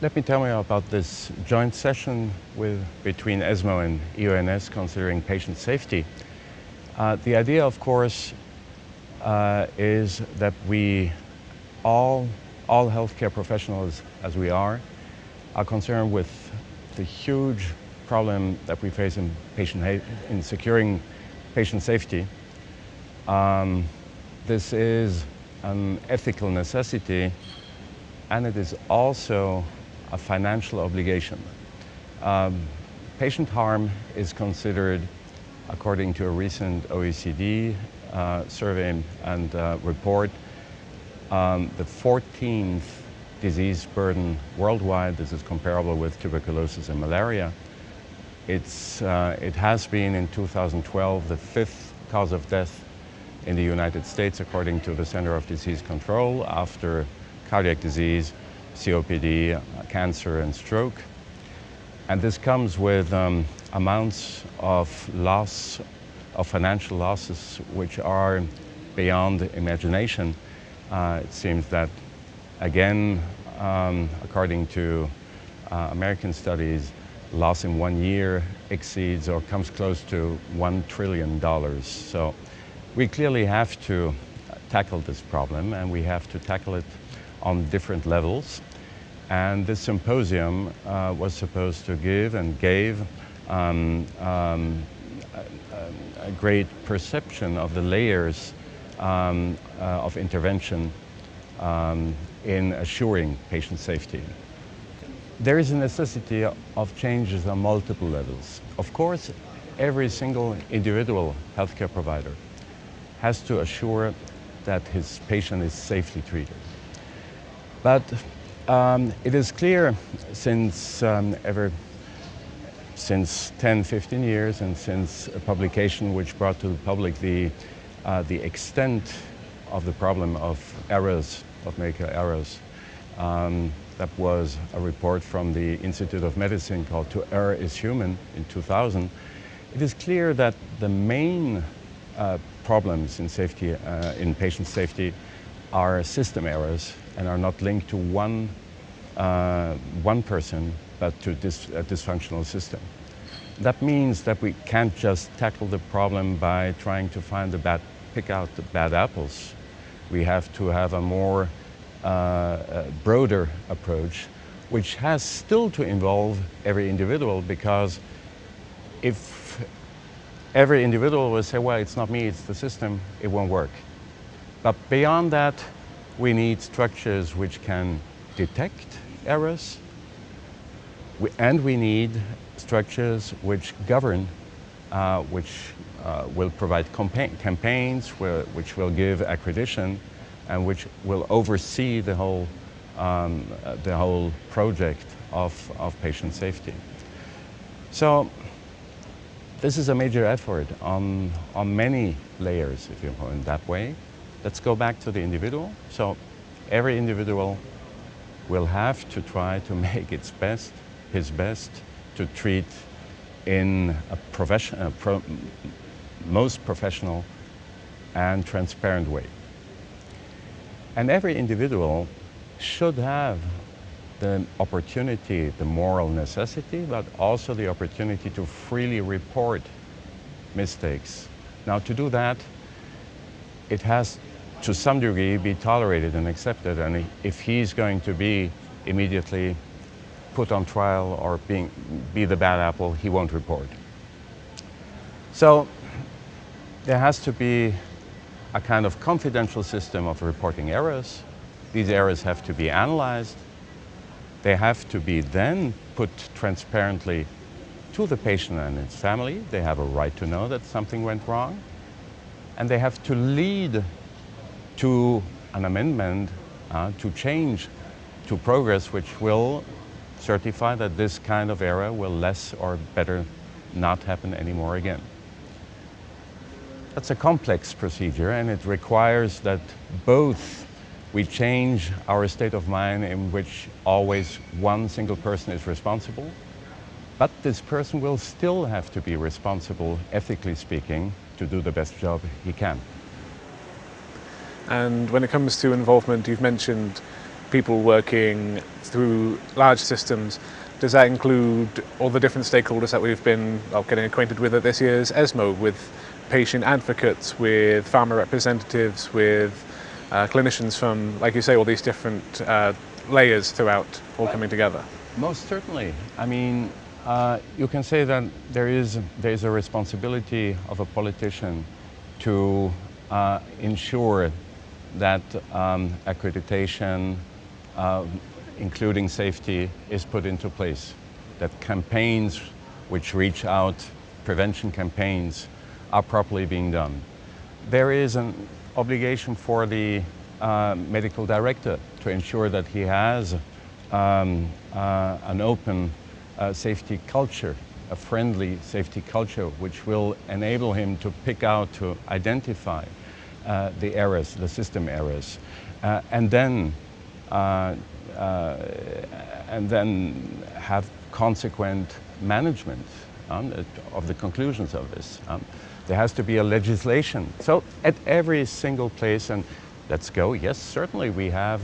Let me tell you about this joint session between ESMO and EONS considering patient safety. The idea, of course, is that we all healthcare professionals, as we are concerned with the huge problem that we face in securing patient safety. This is an ethical necessity, and it is also a financial obligation. Patient harm is considered, according to a recent OECD survey and report, the 14th disease burden worldwide. This is comparable with tuberculosis and malaria. It has been in 2012 the 5th cause of death in the United States, according to the Center of Disease Control, after cardiac disease, COPD, cancer, and stroke. And this comes with amounts of loss, of financial losses, which are beyond imagination. It seems that, again, according to American studies, loss in 1 year exceeds or comes close to $1 trillion. So we clearly have to tackle this problem, and we have to tackle it on different levels. And this symposium was supposed to give and gave a great perception of the layers of intervention in assuring patient safety. There is a necessity of changes on multiple levels. Of course, every single individual healthcare provider has to assure that his patient is safely treated. But it is clear since 10, 15 years, and since a publication which brought to the public the extent of the problem of errors, of medical errors, that was a report from the Institute of Medicine called "To Err is Human" in 2000. It is clear that the main problems in safety, in patient safety, are system errors and are not linked to one person, but to a dysfunctional system. That means that we can't just tackle the problem by trying to pick out the bad apples. We have to have a more broader approach, which has still to involve every individual, because if every individual will say, well, it's not me, it's the system, it won't work. But beyond that, we need structures which can detect errors, and we need structures which govern, which will provide campaigns, which will give accreditation, and which will oversee the whole project of patient safety. So this is a major effort on many layers, if you put it that way. Let's go back to the individual. So every individual will have to try to make his best to treat in a most professional and transparent way. And every individual should have the opportunity, the moral necessity, but also the opportunity to freely report mistakes. Now, to do that, it has to some degree be tolerated and accepted, and if he's going to be immediately put on trial or be the bad apple, he won't report. So there has to be a kind of confidential system of reporting errors. These errors have to be analyzed. They have to be then put transparently to the patient and his family. They have a right to know that something went wrong. And they have to lead to an amendment, to change, to progress, which will certify that this kind of error will less or better not happen anymore again. That's a complex procedure, and it requires that both we change our state of mind in which always one single person is responsible, but this person will still have to be responsible, ethically speaking, to do the best job he can. And when it comes to involvement, you've mentioned people working through large systems. Does that include all the different stakeholders that we've been getting acquainted with at this year's ESMO, with patient advocates, with pharma representatives, with clinicians from, like you say, all these different layers throughout, all coming together? Most certainly. I mean, you can say that there is a responsibility of a politician to ensure that accreditation, including safety, is put into place, that campaigns which reach out, prevention campaigns, are properly being done. There is an obligation for the medical director to ensure that he has an open safety culture, a friendly safety culture, which will enable him to pick out, to identify the errors, the system errors, and then have consequent management of the conclusions of this. There has to be a legislation. So at every single place, and let's go, yes, certainly we have,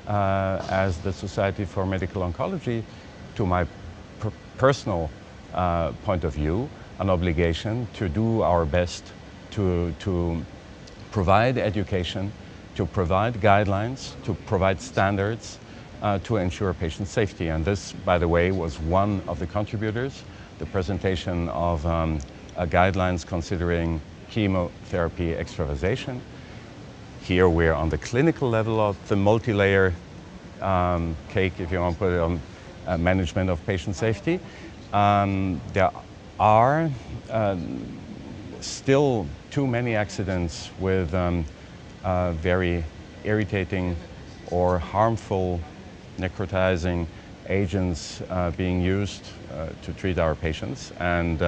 as the Society for Medical Oncology, to my personal point of view, an obligation to do our best to provide education, to provide guidelines, to provide standards, to ensure patient safety. And this, by the way, was one of the contributors, the presentation of guidelines considering chemotherapy extravasation. Here we're on the clinical level of the multi-layer cake, if you want to put it on management of patient safety. There are still too many accidents with very irritating or harmful necrotizing agents being used to treat our patients. And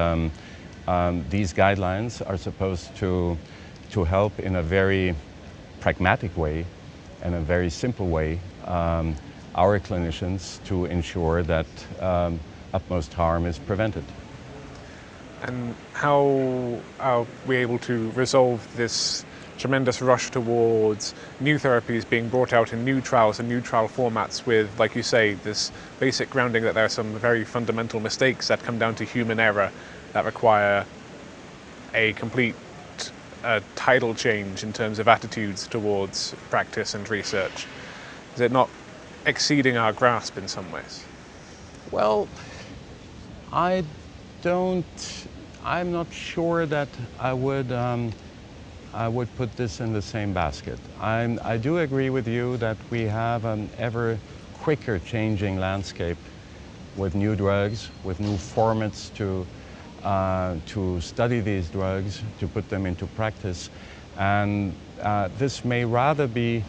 these guidelines are supposed to help in a very pragmatic way and a very simple way our clinicians to ensure that utmost harm is prevented. And how are we able to resolve this tremendous rush towards new therapies being brought out in new trials and new trial formats with, like you say, this basic grounding that there are some very fundamental mistakes that come down to human error that require a complete tidal change in terms of attitudes towards practice and research? Is it not exceeding our grasp in some ways? Well, I'm not sure that I would put this in the same basket. I do agree with you that we have an ever quicker changing landscape with new drugs, with new formats to study these drugs, to put them into practice. And this may rather be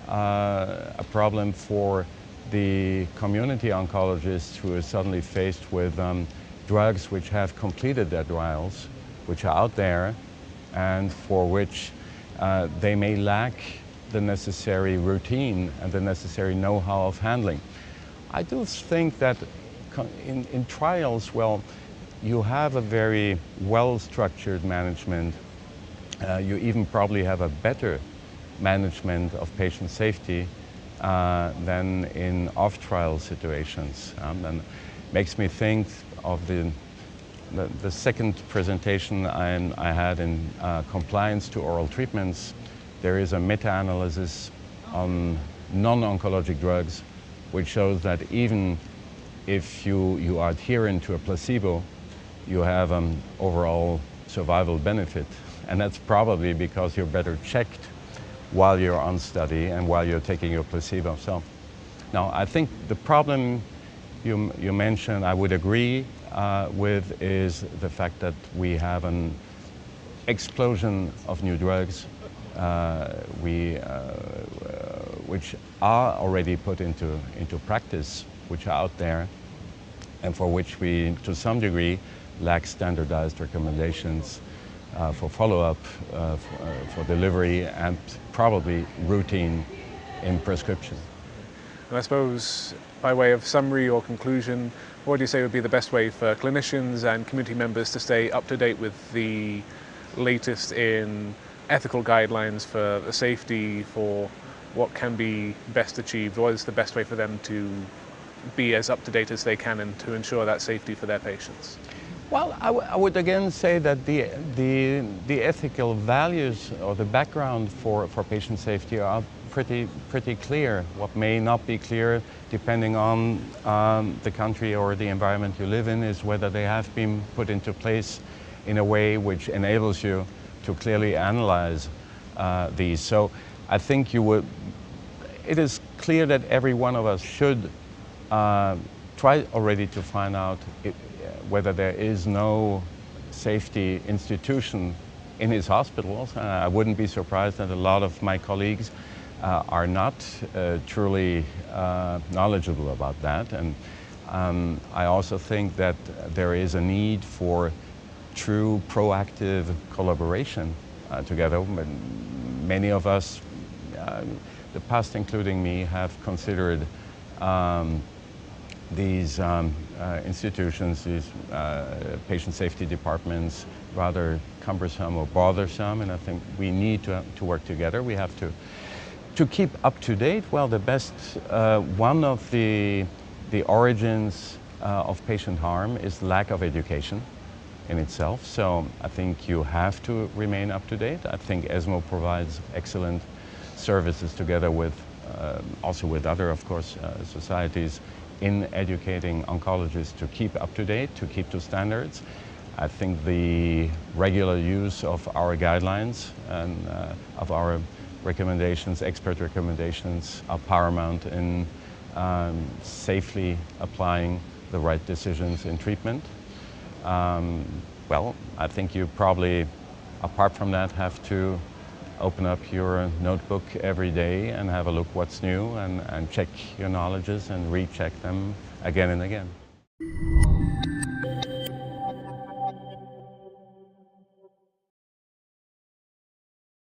a problem for the community oncologists who are suddenly faced with drugs which have completed their trials, which are out there, and for which they may lack the necessary routine and the necessary know-how of handling. I do think that in trials, well, you have a very well-structured management. You even probably have a better management of patient safety than in off-trial situations. And makes me think of the second presentation I had in compliance to oral treatments. There is a meta-analysis on non-oncologic drugs which shows that even if you are adherent to a placebo, you have an overall survival benefit. And that's probably because you're better checked while you're on study and while you're taking your placebo. So now I think the problem you mentioned, I would agree with, is the fact that we have an explosion of new drugs which are already put into practice, which are out there, and for which we, to some degree, lack standardized recommendations for follow-up, for delivery, and probably routine in prescription. And I suppose, by way of summary or conclusion, what do you say would be the best way for clinicians and community members to stay up to date with the latest in ethical guidelines for the safety, for what can be best achieved? What is the best way for them to be as up-to-date as they can and to ensure that safety for their patients? Well, I would again say that the ethical values or the background for patient safety are pretty clear. What may not be clear, depending on the country or the environment you live in, is whether they have been put into place in a way which enables you to clearly analyze these. So I think it is clear that every one of us should try already to find out whether there is no safety institution in his hospitals. I wouldn't be surprised that a lot of my colleagues are not truly knowledgeable about that. And I also think that there is a need for true proactive collaboration together. Many of us, the past including me, have considered these institutions, these patient safety departments, rather cumbersome or bothersome, and I think we need to work together. We have to keep up to date. Well, the best, one of the origins of patient harm is lack of education in itself, so I think you have to remain up to date. I think ESMO provides excellent services together with also with other, of course, societies in educating oncologists to keep up to date, to keep to standards. I think the regular use of our guidelines and of our recommendations, expert recommendations, are paramount in safely applying the right decisions in treatment. Well, I think you probably, apart from that, have to open up your notebook every day and have a look what's new and check your knowledges and recheck them again and again.